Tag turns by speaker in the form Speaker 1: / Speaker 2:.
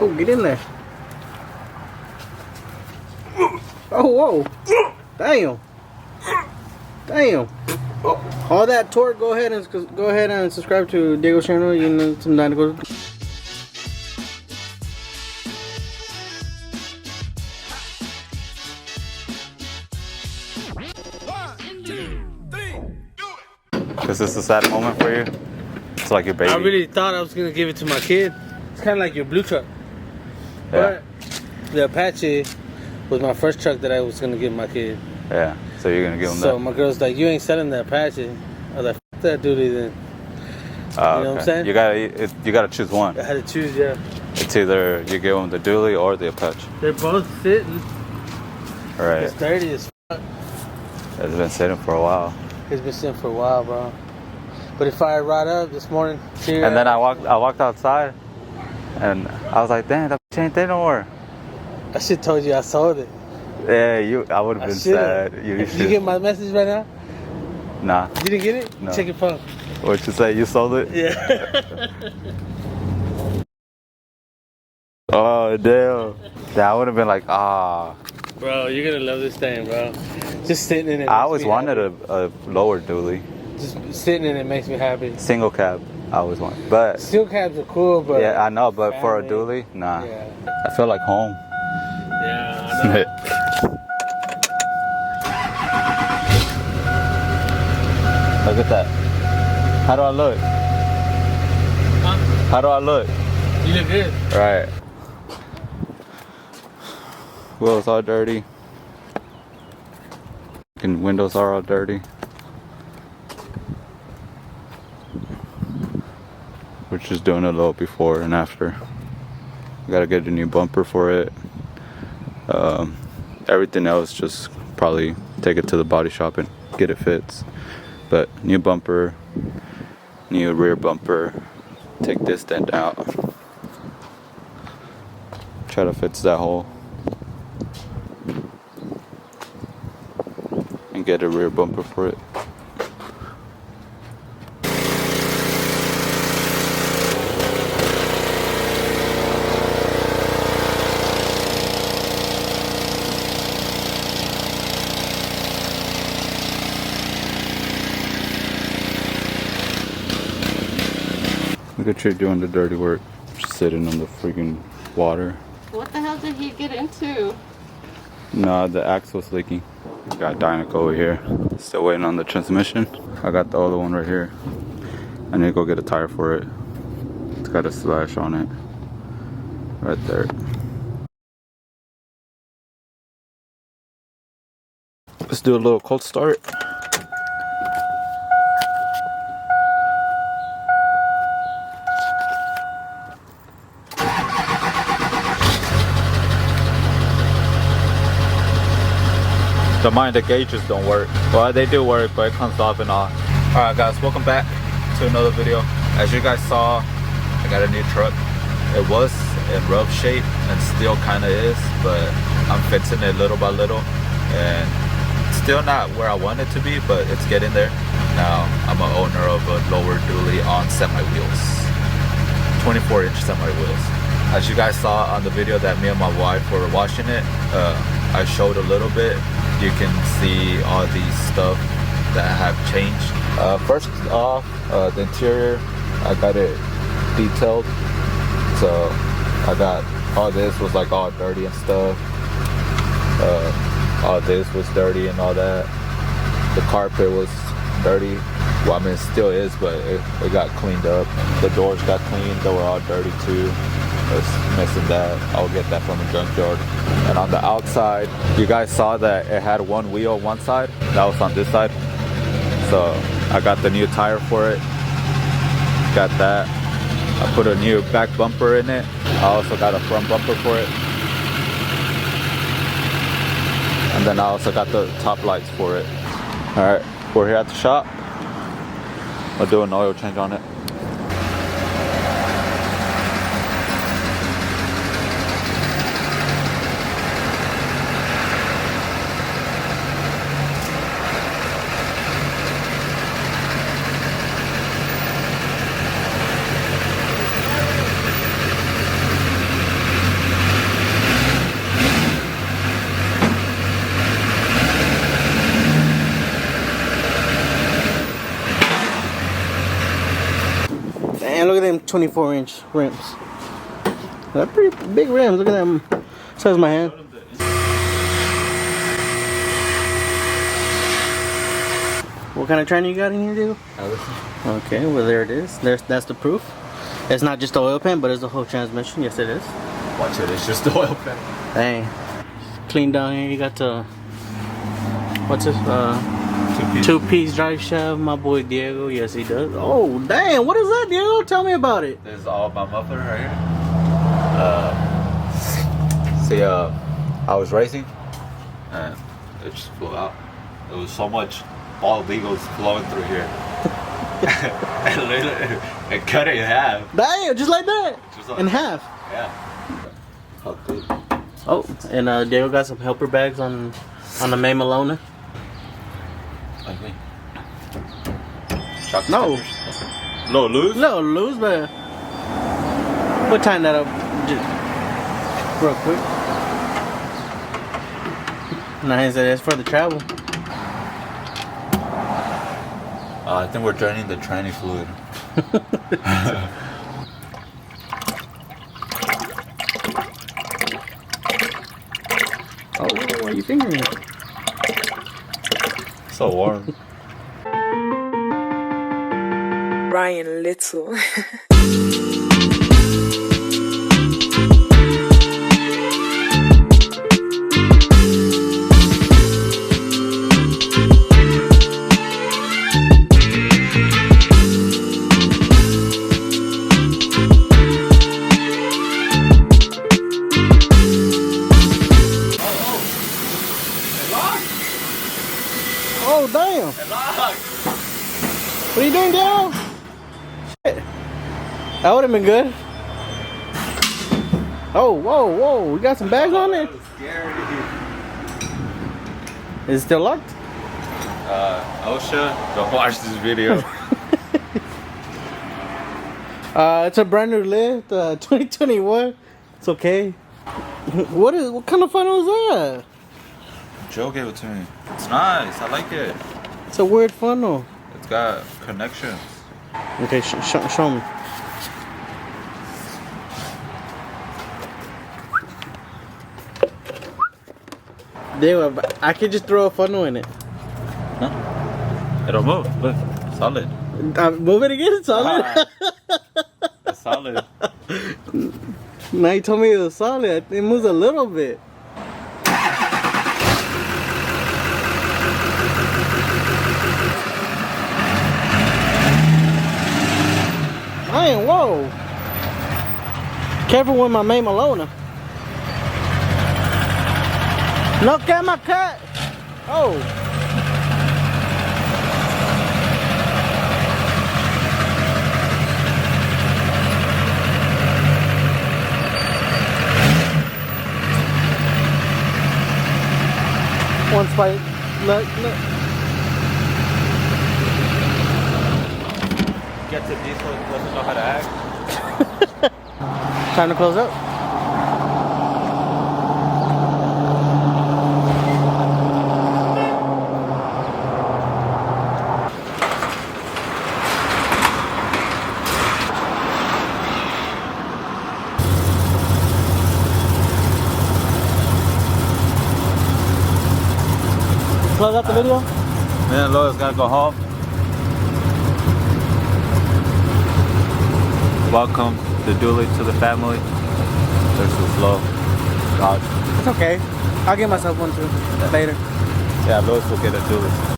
Speaker 1: Oh, get in there. Oh, whoa. Damn. Damn. All that torque, go ahead and subscribe to Diego's channel. You know, some Dinoco.
Speaker 2: Is this a sad moment for you? It's like your baby.
Speaker 1: I really thought I was gonna give it to my kid. It's kind of like your blue truck.
Speaker 2: Yeah.
Speaker 1: But the Apache was my first truck that I was gonna give my kid.
Speaker 2: Yeah. So you're gonna give him that.
Speaker 1: So my girl's like, "You ain't selling the Apache." I was like, "F that duty then." You know what I'm saying?
Speaker 2: You gotta choose one.
Speaker 1: I had to choose, yeah.
Speaker 2: It's either you give him the dually or the Apache.
Speaker 1: They're both sitting.
Speaker 2: Right.
Speaker 1: It's dirty as fuck.
Speaker 2: It's been sitting for a while.
Speaker 1: It's been sitting for a while, bro. But it fired right up this morning.
Speaker 2: And then I walked outside, and I was like, "Damn, that ain't there no more."
Speaker 1: I should told you I sold it.
Speaker 2: Yeah, I would have been sad.
Speaker 1: Did you get my message right now?
Speaker 2: Nah.
Speaker 1: You didn't get it?
Speaker 2: No.
Speaker 1: Check your phone.
Speaker 2: What'd you say? You sold it?
Speaker 1: Yeah.
Speaker 2: Oh, damn. Yeah, I would have been like, ah.
Speaker 1: Bro, you're gonna love this thing, bro. Just sitting in it.
Speaker 2: I always wanted a lower dually.
Speaker 1: Just sitting in it makes me happy.
Speaker 2: Single cab, I always wanted. But
Speaker 1: Steel cabs are cool, but
Speaker 2: yeah, I know. But for a
Speaker 1: family,
Speaker 2: dually, nah.
Speaker 1: Yeah.
Speaker 2: I feel like home.
Speaker 1: Yeah, I know.
Speaker 2: Look at that. How do I look?
Speaker 1: Huh?
Speaker 2: How do I look?
Speaker 1: You look good.
Speaker 2: Right. Wheels all dirty. And windows are all dirty. We're just doing a little before and after. Gotta get a new bumper for it. Everything else, just probably take it to the body shop and get it fixed. But new bumper, new rear bumper. Take this dent out. Try to fix that hole. And get a rear bumper for it. Look at you doing the dirty work. Just sitting on the freaking water.
Speaker 3: What the hell did he get into?
Speaker 2: Nah, the axle's leaking. Got Dinoco over here. Still waiting on the transmission. I got the other one right here. I need to go get a tire for it. It's got a slash on it. Right there. Let's do a little cold start. Don't mind the gauges don't work. Well, they do work, but it comes off and on. Alright guys, welcome back to another video. As you guys saw, I got a new truck. It was in rough shape and still kind of is, but I'm fixing it little by little. And still not where I want it to be, but it's getting there. Now, I'm an owner of a lower dually on semi-wheels. 24-inch semi-wheels. As you guys saw on the video that me and my wife were washing it, I showed a little bit. You can see all these stuff that have changed. First off, the interior, I got it detailed. So I got all this was like all dirty and stuff. All this was dirty and all that. The carpet was dirty. Well, I mean, it still is, but it got cleaned up. The doors got cleaned. They were all dirty too. It's missing that. I'll get that from the junkyard. And on the outside, you guys saw that it had one wheel on one side. That was on this side. So I got the new tire for it. Got that. I put a new back bumper in it. I also got a front bumper for it. And then I also got the top lights for it. Alright, we're here at the shop. I'll do an oil change on it.
Speaker 1: them 24-inch rims. They're pretty big rims. Look at them. Size my hand. What kind of tranny you got in here, Diego? Okay, well there it is. That's the proof. It's not just the oil pan, but it's the whole transmission. Yes, it is.
Speaker 2: Watch it, it's just the oil pan.
Speaker 1: Dang. Clean down here. You got the what's this?
Speaker 2: Two-piece.
Speaker 1: Two-piece drive shaft. My boy Diego. Yes, he does. Oh, damn. What is that, Diego? Tell me about it.
Speaker 2: This is all my muffler right here. See, I was racing and it just flew out. There was so much bald eagles flowing through here. And literally, it cut it in half.
Speaker 1: Damn, just like that.
Speaker 2: Just like
Speaker 1: in
Speaker 2: that.
Speaker 1: half.
Speaker 2: Yeah. How good.
Speaker 1: Oh, and Diego got some helper bags on the May Malona.
Speaker 2: Like me. Chocolate
Speaker 1: No.
Speaker 2: stickers. No, loose?
Speaker 1: No, loose, but we'll tighten that up just real quick. Nice, that's for the travel.
Speaker 2: I think we're draining the tranny fluid.
Speaker 1: Oh, why are you fingering it?
Speaker 2: So warm.
Speaker 4: Ryan Little.
Speaker 1: Oh, damn. What are you doing, Diego? Shit. That would have been good. Oh, whoa. We got some bags on it. Is it still locked?
Speaker 2: OSHA, don't watch this video.
Speaker 1: It's a brand new lift, 2021. It's okay. What kind of funnel is that?
Speaker 2: Joe gave it to me. It's nice, I like it.
Speaker 1: It's a weird funnel.
Speaker 2: It's got connections.
Speaker 1: Okay, show me. Dude, I could just throw a funnel in it.
Speaker 2: No? It'll move. Look, solid.
Speaker 1: Move it again, it's solid.
Speaker 2: It's solid.
Speaker 1: Now you told me it was solid. It moves a little bit. Man, whoa. Careful with my May Malona. Look at my cut. Oh. One spike. Look.
Speaker 2: Get to diesel, doesn't know how to act.
Speaker 1: Time to close up. Close out the video?
Speaker 2: Me and Lois gotta go home. Welcome the dually to the family. There's this low Dodge.
Speaker 1: It's okay. I'll get myself one too later.
Speaker 2: Yeah, Lois will get a dually.